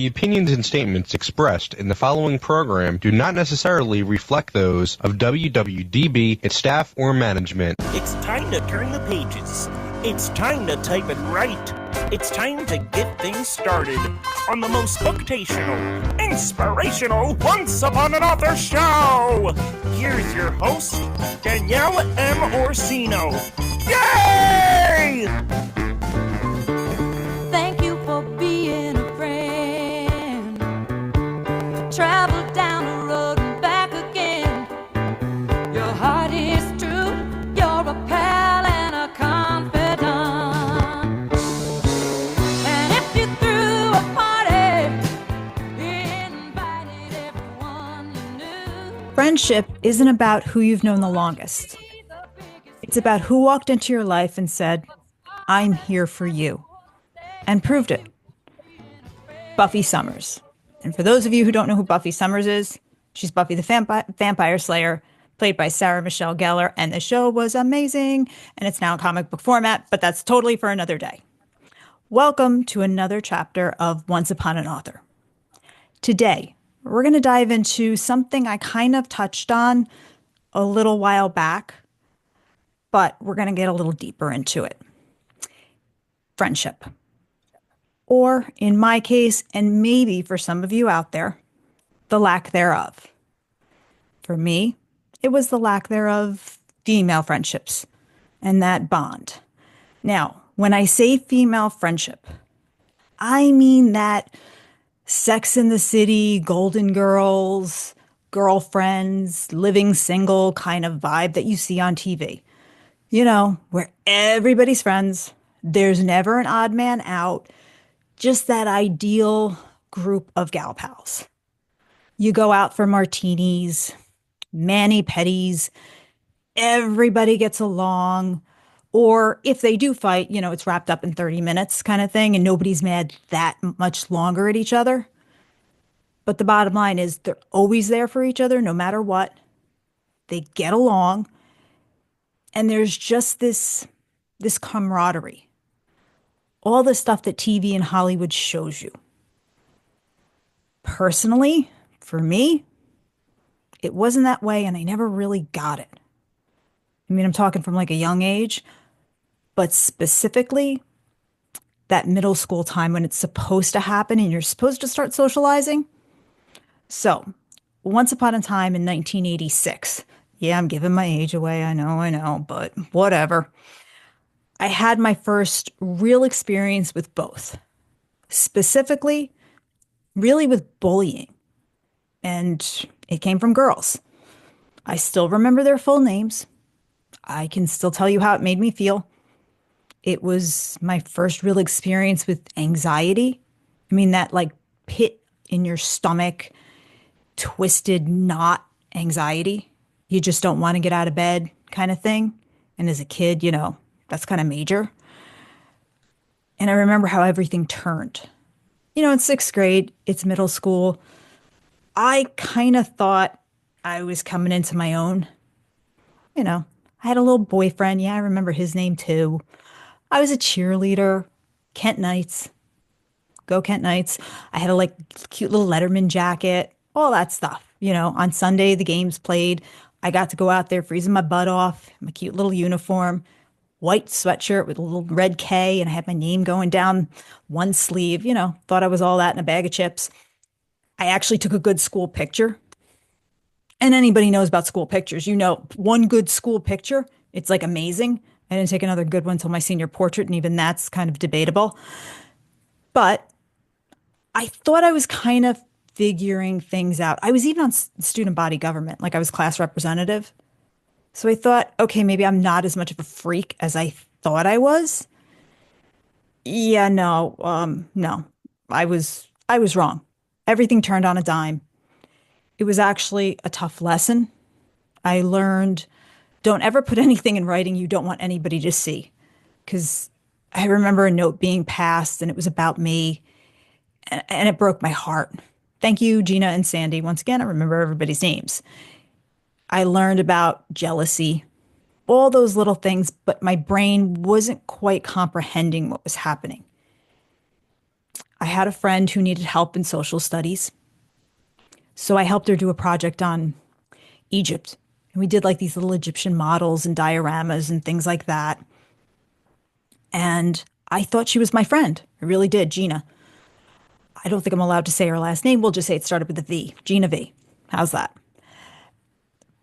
The opinions and statements expressed in the following program do not necessarily reflect those of WWDB, its staff, or management. It's time to turn the pages. It's time to type and write. It's time to get things started on the most booktational, inspirational Once Upon an Author show. Here's your host, Danielle M. Orsino. Yay! Thank you for being a friend. Travel down the road and back again. Your heart is true. You're a pal and a confidant. And if you threw a party, you invited everyone you knew. Friendship isn't about who you've known the longest. It's about who walked into your life and said, "I'm here for you," and proved it. Buffy Summers. And for those of you who don't know who Buffy Summers is, she's Buffy the Vampire Slayer, played by Sarah Michelle Gellar, and the show was amazing, and it's now in comic book format, but that's totally for another day. Welcome to another chapter of Once Upon an Author. Today, we're going to dive into something I kind of touched on a little while back, but we're going to get a little deeper into it. Friendship. Or in my case, and maybe for some of you out there, the lack thereof. For me, it was the lack thereof female friendships and that bond. Now, when I say female friendship, I mean that Sex in the City, Golden Girls, girlfriends, living single kind of vibe that you see on TV. You know, where everybody's friends, there's never an odd man out, just that ideal group of gal pals. You go out for martinis, mani-pedis, everybody gets along, or if they do fight, you know, it's wrapped up in 30 minutes kind of thing, and nobody's mad that much longer at each other. But the bottom line is they're always there for each other, no matter what. They get along. And there's just this camaraderie. All the stuff that TV and Hollywood shows you. Personally, for me, it wasn't that way, and I never really got it. I mean, I'm talking from like a young age, but specifically that middle school time when it's supposed to happen and you're supposed to start socializing. So, once upon a time in 1986, yeah, I'm giving my age away. I know, but whatever. I had my first real experience with both. Specifically, really with bullying. And it came from girls. I still remember their full names. I can still tell you how it made me feel. It was my first real experience with anxiety. I mean, that like pit in your stomach, twisted knot anxiety. You just don't want to get out of bed kind of thing. And as a kid, you know, that's kind of major. And I remember how everything turned. You know, in 6th grade, it's middle school. I kind of thought I was coming into my own. You know, I had a little boyfriend. Yeah, I remember his name too. I was a cheerleader. Kent Knights. Go Kent Knights. I had a like cute little Letterman jacket. All that stuff. You know, on Sunday, the games played. I got to go out there freezing my butt off, my cute little uniform, white sweatshirt with a little red K, and I had my name going down one sleeve, you know, thought I was all that in a bag of chips. I actually took a good school picture. And anybody knows about school pictures, you know, one good school picture, it's like amazing. I didn't take another good one until my senior portrait, and even that's kind of debatable. But I thought I was kind of figuring things out. I was even on student body government, like I was class representative. So I thought, okay, maybe I'm not as much of a freak as I thought I was. Yeah, no, I was wrong. Everything turned on a dime. It was actually a tough lesson. I learned, don't ever put anything in writing you don't want anybody to see. Because I remember a note being passed and it was about me, and it broke my heart. Thank you, Gina and Sandy. Once again, I remember everybody's names. I learned about jealousy, all those little things, but my brain wasn't quite comprehending what was happening. I had a friend who needed help in social studies. So I helped her do a project on Egypt. And we did like these little Egyptian models and dioramas and things like that. And I thought she was my friend. I really did, Gina. I don't think I'm allowed to say her last name. We'll just say it started with a V. Gina V. How's that?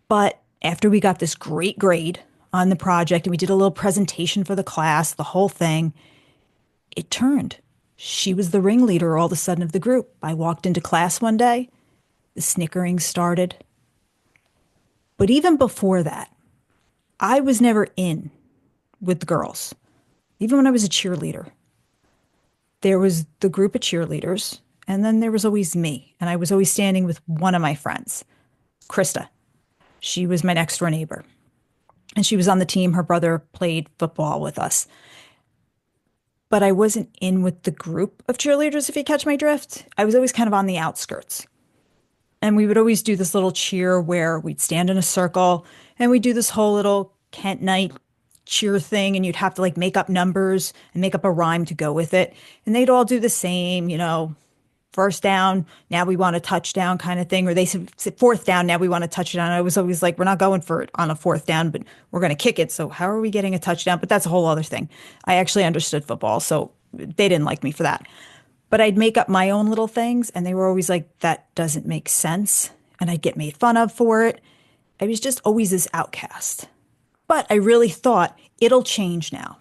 But after we got this great grade on the project and we did a little presentation for the class, the whole thing, it turned. She was the ringleader all of a sudden of the group. I walked into class one day. The snickering started. But even before that, I was never in with the girls. Even when I was a cheerleader, there was the group of cheerleaders, and then there was always me. And I was always standing with one of my friends, Krista. She was my next door neighbor. And she was on the team. Her brother played football with us. But I wasn't in with the group of cheerleaders, if you catch my drift. I was always kind of on the outskirts. And we would always do this little cheer where we'd stand in a circle and we'd do this whole little Kent night cheer thing. And you'd have to like make up numbers and make up a rhyme to go with it. And they'd all do the same, you know, first down, now we want a touchdown kind of thing. Or they said fourth down, now we want a touchdown. I was always like, we're not going for it on a fourth down, but we're going to kick it. So how are we getting a touchdown? But that's a whole other thing. I actually understood football, so they didn't like me for that. But I'd make up my own little things, and they were always like, that doesn't make sense. And I'd get made fun of for it. I was just always this outcast. But I really thought it'll change now.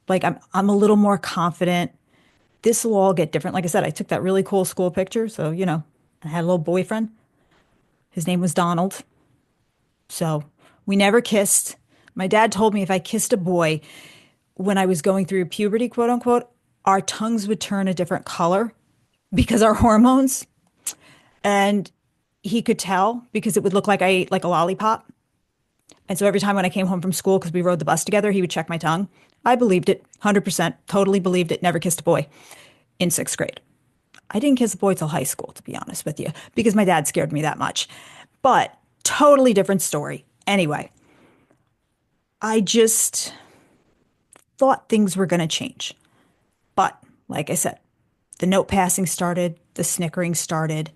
Like I'm a little more confident. This will all get different. Like I said, I took that really cool school picture. So, you know, I had a little boyfriend. His name was Donald. So we never kissed. My dad told me if I kissed a boy when I was going through puberty, quote unquote, our tongues would turn a different color because our hormones. And he could tell because it would look like I ate like a lollipop. And so every time when I came home from school, because we rode the bus together, he would check my tongue. I believed it, 100%, totally believed it, never kissed a boy in 6th grade. I didn't kiss a boy till high school, to be honest with you, because my dad scared me that much. But totally different story. Anyway, I just thought things were going to change. But like I said, the note passing started, the snickering started,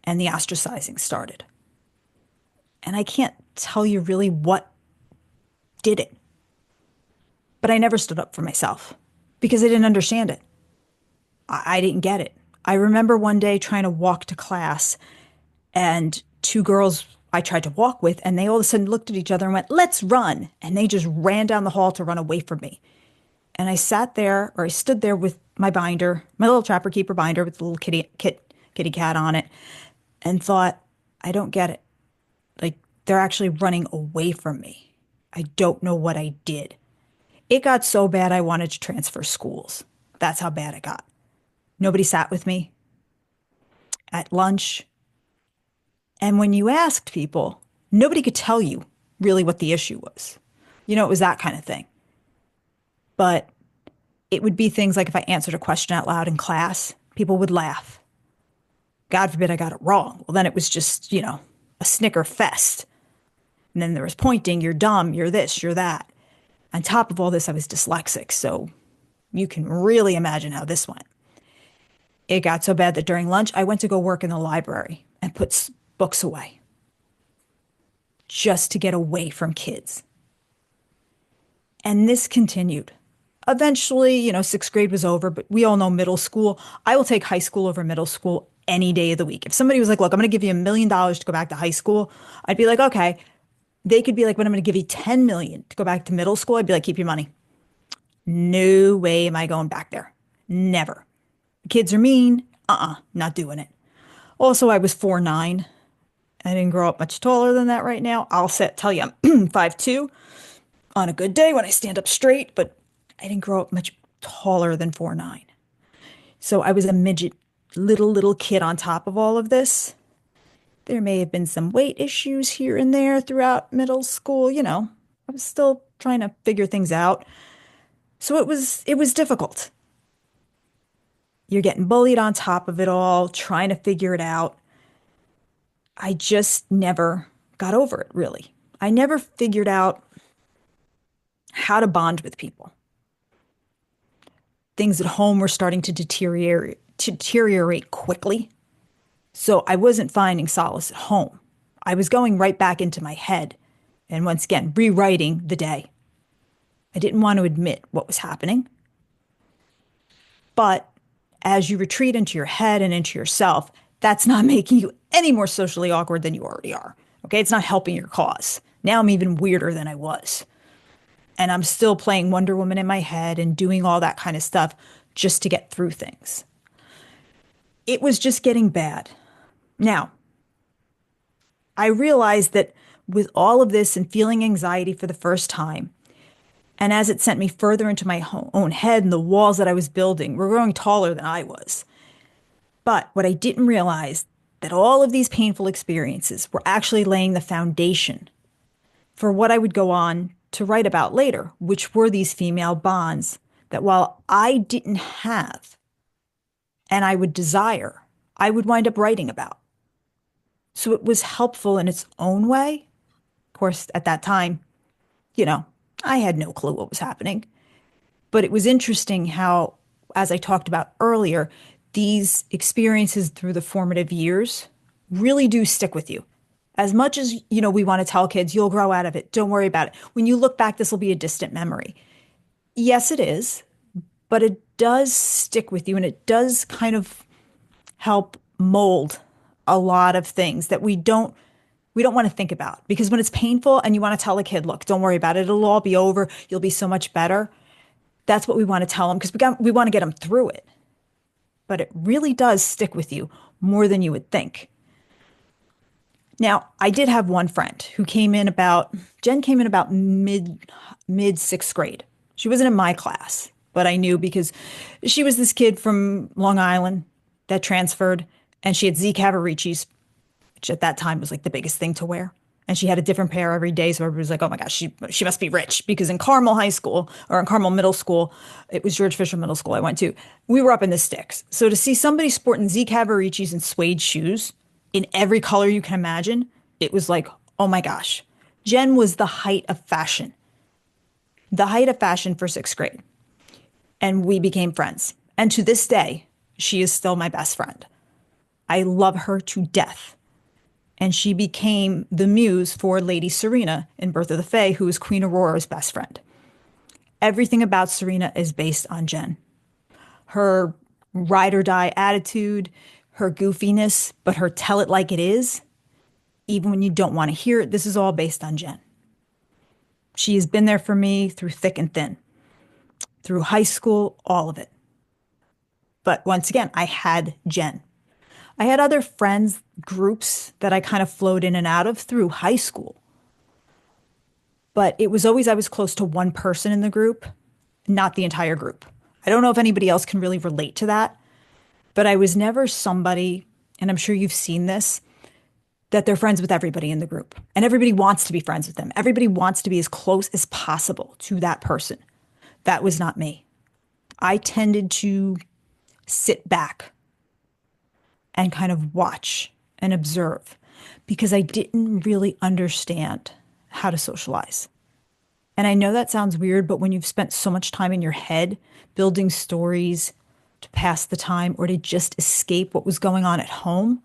and the ostracizing started. And I can't tell you really what did it. But I never stood up for myself because I didn't understand it. I didn't get it. I remember one day trying to walk to class and 2 girls I tried to walk with, and they all of a sudden looked at each other and went, let's run. And they just ran down the hall to run away from me. And I stood there with my binder, my little Trapper Keeper binder with the little kitty cat on it, and thought, I don't get it. Like, they're actually running away from me. I don't know what I did. It got so bad I wanted to transfer schools. That's how bad it got. Nobody sat with me at lunch. And when you asked people, nobody could tell you really what the issue was. You know, it was that kind of thing. But it would be things like if I answered a question out loud in class, people would laugh. God forbid I got it wrong. Well, then it was just, you know, a snicker fest. And then there was pointing, you're dumb, you're this, you're that. On top of all this, I was dyslexic, so you can really imagine how this went. It got so bad that during lunch, I went to go work in the library and put books away just to get away from kids. And this continued. Eventually, you know, 6th grade was over, but we all know middle school. I will take high school over middle school any day of the week. If somebody was like, look, I'm going to give you $1 million to go back to high school, I'd be like, okay. They could be like, but I'm going to give you 10 million to go back to middle school. I'd be like, keep your money. No way am I going back there. Never. The kids are mean. Not doing it. Also, I was 4'9". I didn't grow up much taller than that right now. Tell you I'm 5'2" on a good day when I stand up straight, but I didn't grow up much taller than 4'9". So I was a midget, little kid on top of all of this. There may have been some weight issues here and there throughout middle school. You know, I was still trying to figure things out. So it was difficult. You're getting bullied on top of it all, trying to figure it out. I just never got over it, really. I never figured out how to bond with people. things at home were starting to deteriorate quickly. So I wasn't finding solace at home. I was going right back into my head and once again, rewriting the day. I didn't want to admit what was happening. But as you retreat into your head and into yourself, that's not making you any more socially awkward than you already are. Okay, it's not helping your cause. Now I'm even weirder than I was. And I'm still playing Wonder Woman in my head and doing all that kind of stuff just to get through things. It was just getting bad. Now, I realized that with all of this and feeling anxiety for the first time, and as it sent me further into my own head and the walls that I was building were growing taller than I was. But what I didn't realize, that all of these painful experiences were actually laying the foundation for what I would go on to write about later, which were these female bonds that while I didn't have and I would desire, I would wind up writing about. So it was helpful in its own way. Of course, at that time, I had no clue what was happening. But it was interesting how, as I talked about earlier, these experiences through the formative years really do stick with you. As much as, we want to tell kids, you'll grow out of it. Don't worry about it. When you look back, this will be a distant memory. Yes, it is. But it does stick with you and it does kind of help mold a lot of things that we don't want to think about. Because when it's painful and you want to tell a kid, look, don't worry about it. It'll all be over. You'll be so much better. That's what we want to tell them because we want to get them through it. But it really does stick with you more than you would think. Now, I did have one friend who Jen came in about mid sixth grade. She wasn't in my class, but I knew because she was this kid from Long Island that transferred and she had Z Cavaricis, which at that time was like the biggest thing to wear. And she had a different pair every day. So everybody was like, oh my gosh, she must be rich. Because in Carmel High School or in Carmel Middle School, it was George Fisher Middle School I went to, we were up in the sticks. So to see somebody sporting Z Cavaricis and suede shoes in every color you can imagine, it was like, oh my gosh. Jen was the height of fashion. The height of fashion for sixth grade. And we became friends. And to this day, she is still my best friend. I love her to death. And she became the muse for Lady Serena in Birth of the Fae, who is Queen Aurora's best friend. Everything about Serena is based on Jen. Her ride or die attitude, her goofiness, but her tell it like it is, even when you don't want to hear it, this is all based on Jen. She has been there for me through thick and thin, through high school, all of it. But once again, I had Jen. I had other friends, groups that I kind of flowed in and out of through high school. But it was always I was close to one person in the group, not the entire group. I don't know if anybody else can really relate to that, but I was never somebody, and I'm sure you've seen this, that they're friends with everybody in the group. And everybody wants to be friends with them. Everybody wants to be as close as possible to that person. That was not me. I tended to sit back and kind of watch and observe because I didn't really understand how to socialize. And I know that sounds weird, but when you've spent so much time in your head building stories to pass the time or to just escape what was going on at home,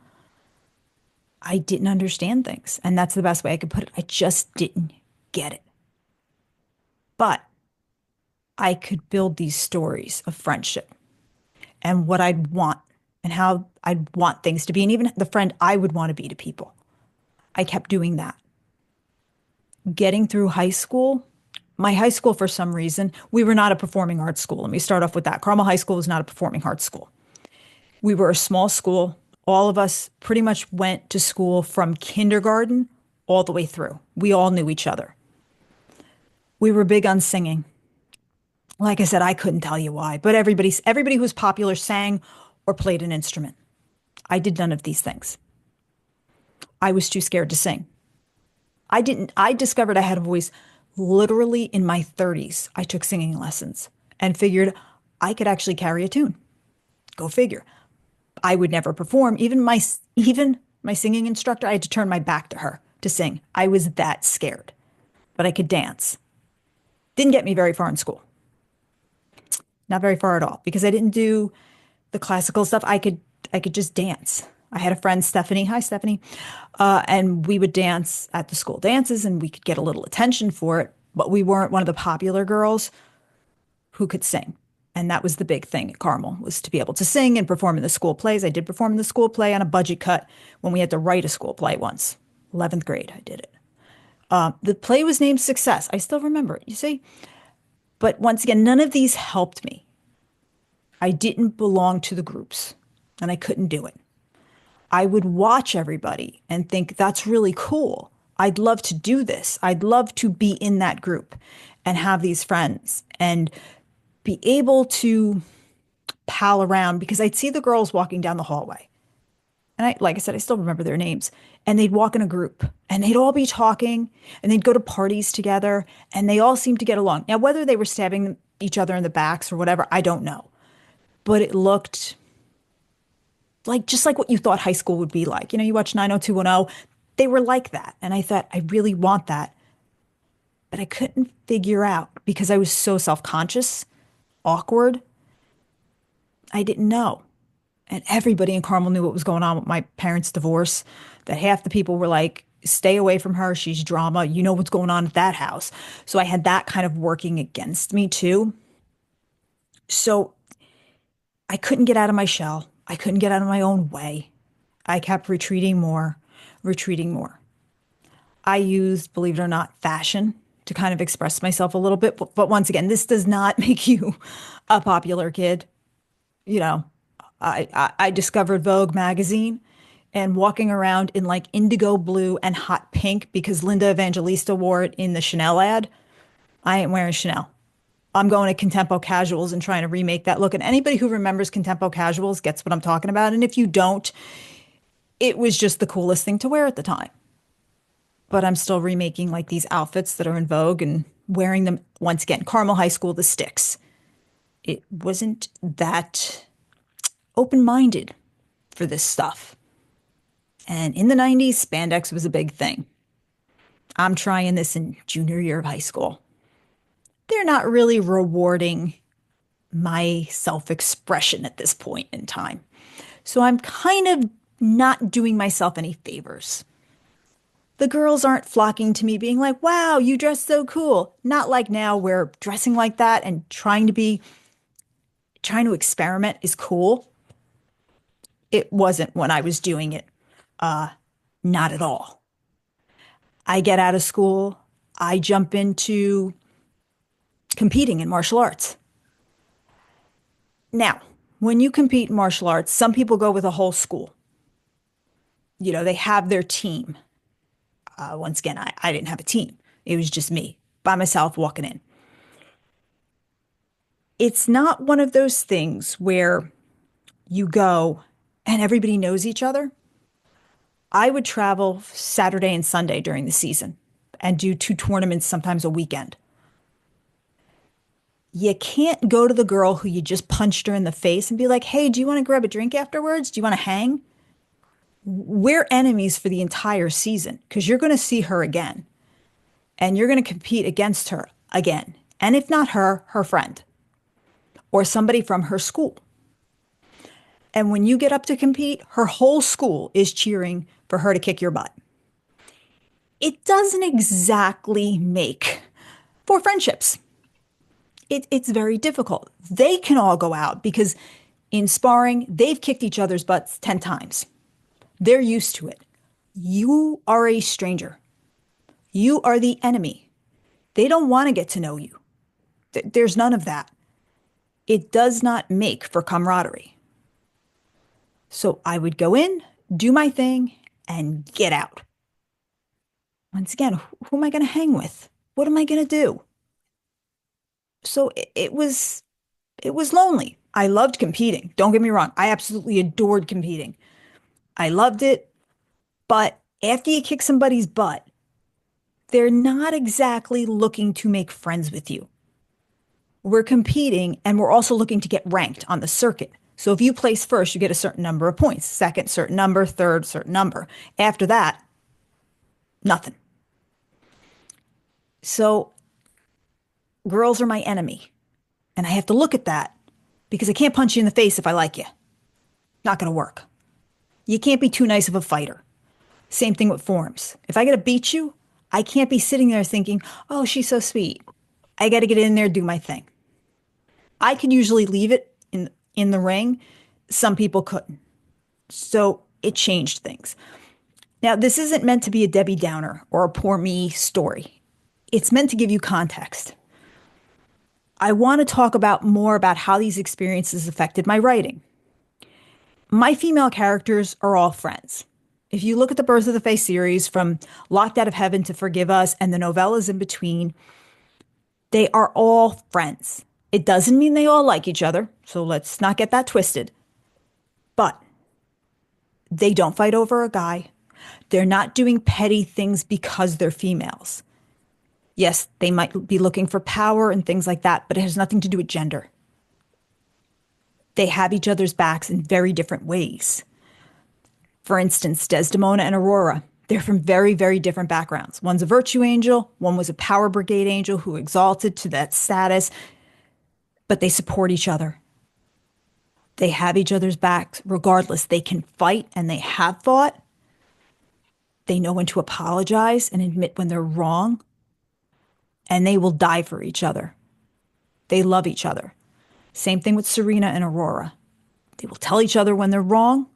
I didn't understand things. And that's the best way I could put it. I just didn't get it. But I could build these stories of friendship and what I'd want and how I'd want things to be, and even the friend I would want to be to people. I kept doing that. Getting through high school, my high school, for some reason, we were not a performing arts school. Let me start off with that. Carmel High School was not a performing arts school. We were a small school. All of us pretty much went to school from kindergarten all the way through. We all knew each other. We were big on singing. Like I said, I couldn't tell you why, but everybody who was popular sang or played an instrument. I did none of these things. I was too scared to sing. I discovered I had a voice literally in my 30s. I took singing lessons and figured I could actually carry a tune. Go figure. I would never perform. Even my singing instructor, I had to turn my back to her to sing. I was that scared, but I could dance. Didn't get me very far in school. not very far at all, because I didn't do the classical stuff. I could just dance. I had a friend, Stephanie. Hi, Stephanie. And we would dance at the school dances and we could get a little attention for it, but we weren't one of the popular girls who could sing. And that was the big thing at Carmel, was to be able to sing and perform in the school plays. I did perform in the school play on a budget cut when we had to write a school play once. 11th grade, I did it. The play was named Success. I still remember it, you see? But once again, none of these helped me. I didn't belong to the groups and I couldn't do it. I would watch everybody and think, that's really cool. I'd love to do this. I'd love to be in that group and have these friends and be able to pal around, because I'd see the girls walking down the hallway. And like I said, I still remember their names. And they'd walk in a group and they'd all be talking and they'd go to parties together and they all seemed to get along. Now, whether they were stabbing each other in the backs or whatever, I don't know. But it looked like just like what you thought high school would be like. You know, you watch 90210, they were like that. And I thought, I really want that. But I couldn't figure out, because I was so self-conscious, awkward. I didn't know. And everybody in Carmel knew what was going on with my parents' divorce, that half the people were like, stay away from her. She's drama. You know what's going on at that house. So I had that kind of working against me too. So I couldn't get out of my shell. I couldn't get out of my own way. I kept retreating more, retreating more. I used, believe it or not, fashion to kind of express myself a little bit. But once again, this does not make you a popular kid. You know, I discovered Vogue magazine and walking around in like indigo blue and hot pink because Linda Evangelista wore it in the Chanel ad. I ain't wearing Chanel. I'm going to Contempo Casuals and trying to remake that look. And anybody who remembers Contempo Casuals gets what I'm talking about. And if you don't, it was just the coolest thing to wear at the time. But I'm still remaking like these outfits that are in vogue and wearing them once again. Carmel High School, the sticks. It wasn't that open-minded for this stuff. And in the 90s, spandex was a big thing. I'm trying this in junior year of high school. They're not really rewarding my self-expression at this point in time. So I'm kind of not doing myself any favors. The girls aren't flocking to me being like, wow, you dress so cool. Not like now where dressing like that and trying to experiment is cool. It wasn't when I was doing it. Not at all. I get out of school. I jump into competing in martial arts. Now, when you compete in martial arts, some people go with a whole school. You know, they have their team. Once again, I didn't have a team. It was just me by myself walking in. It's not one of those things where you go and everybody knows each other. I would travel Saturday and Sunday during the season and do 2 tournaments, sometimes a weekend. You can't go to the girl who you just punched her in the face and be like, hey, do you want to grab a drink afterwards? Do you want to hang? We're enemies for the entire season because you're going to see her again and you're going to compete against her again. And if not her, her friend or somebody from her school. And when you get up to compete, her whole school is cheering for her to kick your butt. It doesn't exactly make for friendships. It's very difficult. They can all go out because in sparring, they've kicked each other's butts 10 times. They're used to it. You are a stranger. You are the enemy. They don't want to get to know you. There's none of that. It does not make for camaraderie. So I would go in, do my thing, and get out. Once again, who am I going to hang with? What am I going to do? So it was lonely. I loved competing. Don't get me wrong. I absolutely adored competing. I loved it. But after you kick somebody's butt, they're not exactly looking to make friends with you. We're competing and we're also looking to get ranked on the circuit. So if you place first, you get a certain number of points. Second, certain number. Third, certain number. After that, nothing. So girls are my enemy. And I have to look at that because I can't punch you in the face if I like you. Not going to work. You can't be too nice of a fighter. Same thing with forms. If I got to beat you, I can't be sitting there thinking, oh, she's so sweet. I got to get in there, do my thing. I could usually leave it in the ring. Some people couldn't. So it changed things. Now, this isn't meant to be a Debbie Downer or a poor me story. It's meant to give you context. I want to talk more about how these experiences affected my writing. My female characters are all friends. If you look at the Birth of the Fae series, from Locked Out of Heaven to Forgive Us and the novellas in between, they are all friends. It doesn't mean they all like each other, so let's not get that twisted. But they don't fight over a guy. They're not doing petty things because they're females. Yes, they might be looking for power and things like that, but it has nothing to do with gender. They have each other's backs in very different ways. For instance, Desdemona and Aurora, they're from very, very different backgrounds. One's a virtue angel, one was a power brigade angel who exalted to that status, but they support each other. They have each other's backs regardless. They can fight, and they have fought. They know when to apologize and admit when they're wrong, and they will die for each other. They love each other. Same thing with Serena and Aurora. They will tell each other when they're wrong.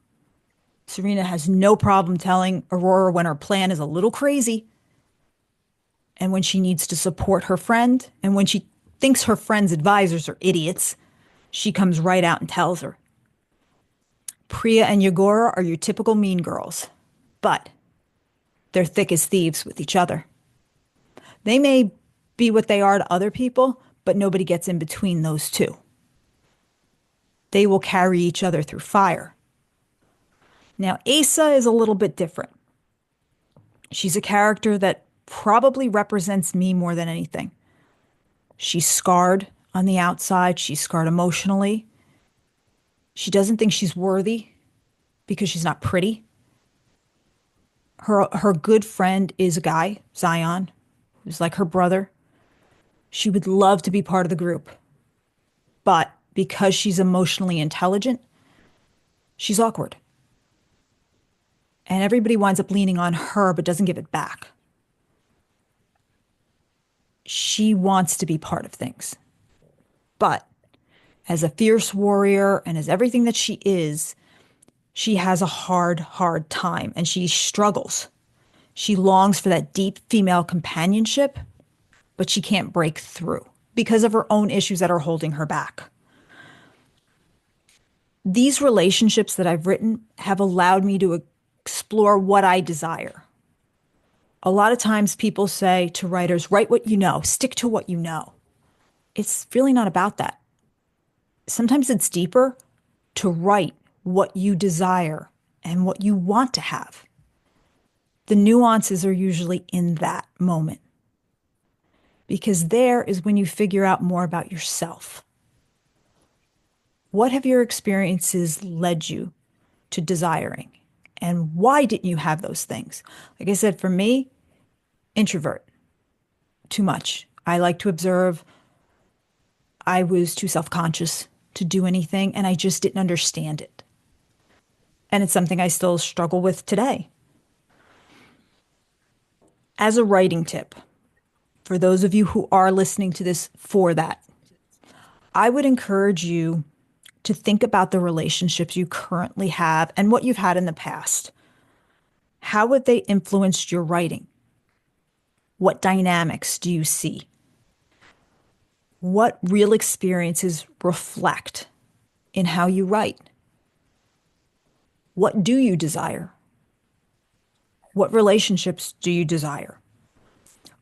Serena has no problem telling Aurora when her plan is a little crazy, and when she needs to support her friend, and when she thinks her friend's advisors are idiots, she comes right out and tells her. Priya and Yagora are your typical mean girls, but they're thick as thieves with each other. They may be what they are to other people, but nobody gets in between those two. They will carry each other through fire. Now, Asa is a little bit different. She's a character that probably represents me more than anything. She's scarred on the outside. She's scarred emotionally. She doesn't think she's worthy because she's not pretty. Her good friend is a guy, Zion, who's like her brother. She would love to be part of the group. But because she's emotionally intelligent, she's awkward. And everybody winds up leaning on her but doesn't give it back. She wants to be part of things. But as a fierce warrior and as everything that she is, she has a hard, hard time and she struggles. She longs for that deep female companionship, but she can't break through because of her own issues that are holding her back. These relationships that I've written have allowed me to explore what I desire. A lot of times people say to writers, write what you know, stick to what you know. It's really not about that. Sometimes it's deeper to write what you desire and what you want to have. The nuances are usually in that moment, because there is when you figure out more about yourself. What have your experiences led you to desiring? And why didn't you have those things? Like I said, for me, introvert. Too much. I like to observe. I was too self-conscious to do anything, and I just didn't understand it. And it's something I still struggle with today. As a writing tip, for those of you who are listening to this for that, I would encourage you to think about the relationships you currently have and what you've had in the past. How would they influence your writing? What dynamics do you see? What real experiences reflect in how you write? What do you desire? What relationships do you desire?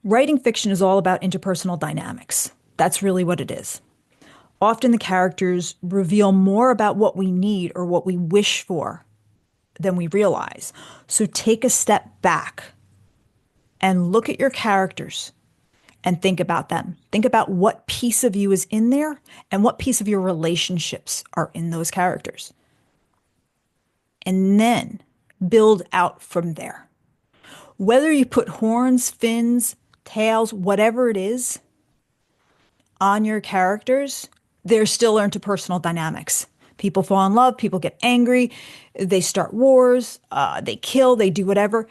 Writing fiction is all about interpersonal dynamics. That's really what it is. Often the characters reveal more about what we need or what we wish for than we realize. So take a step back and look at your characters and think about them. Think about what piece of you is in there and what piece of your relationships are in those characters. And then build out from there. Whether you put horns, fins, tails, whatever it is on your characters, There's still interpersonal dynamics. People fall in love, people get angry, they start wars, they kill, they do whatever.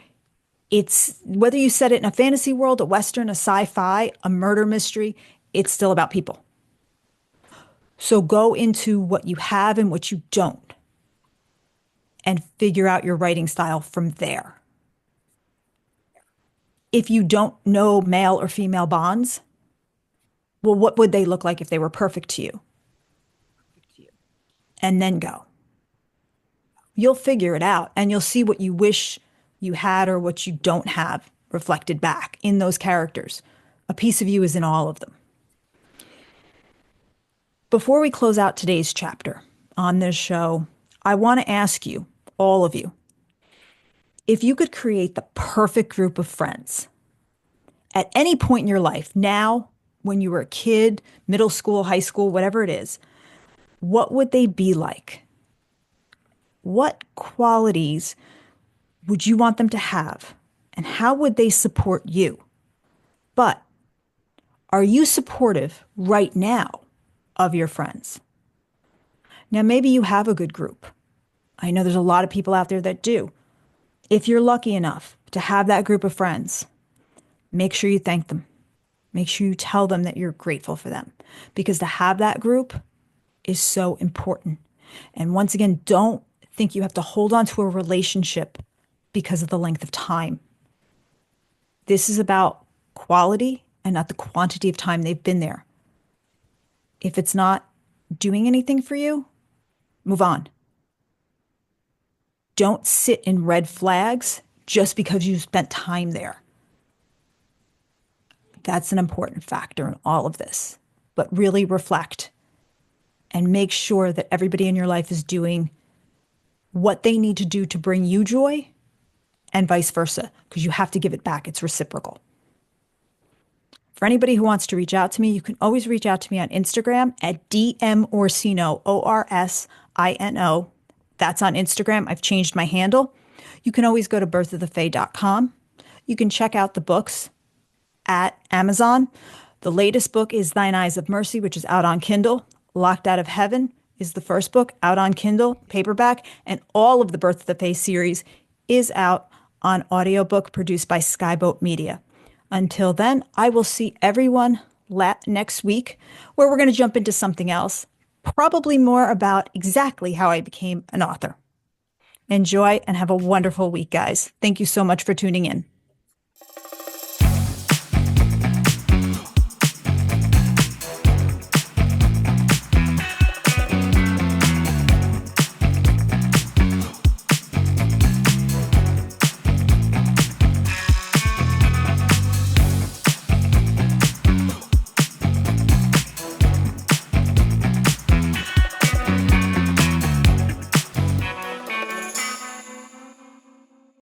It's whether you set it in a fantasy world, a Western, a sci-fi, a murder mystery, it's still about people. So go into what you have and what you don't and figure out your writing style from there. If you don't know male or female bonds, well, what would they look like if they were perfect to you? And then go. You'll figure it out and you'll see what you wish you had or what you don't have reflected back in those characters. A piece of you is in all of them. Before we close out today's chapter on this show, I want to ask you, all of you, if you could create the perfect group of friends at any point in your life, now, when you were a kid, middle school, high school, whatever it is, what would they be like? What qualities would you want them to have? And how would they support you? But are you supportive right now of your friends? Now, maybe you have a good group. I know there's a lot of people out there that do. If you're lucky enough to have that group of friends, make sure you thank them. Make sure you tell them that you're grateful for them, because to have that group is so important. And once again, don't think you have to hold on to a relationship because of the length of time. This is about quality and not the quantity of time they've been there. If it's not doing anything for you, move on. Don't sit in red flags just because you spent time there. That's an important factor in all of this. But really reflect and make sure that everybody in your life is doing what they need to do to bring you joy and vice versa, because you have to give it back. It's reciprocal. For anybody who wants to reach out to me, you can always reach out to me on Instagram at dmorsino, Orsino. That's on Instagram. I've changed my handle. You can always go to birthofthefae.com. You can check out the books at Amazon. The latest book is Thine Eyes of Mercy, which is out on Kindle. Locked Out of Heaven is the first book, out on Kindle, paperback, and all of the Birth of the Fae series is out on audiobook produced by Skyboat Media. Until then, I will see everyone next week, where we're going to jump into something else, probably more about exactly how I became an author. Enjoy and have a wonderful week, guys. Thank you so much for tuning in.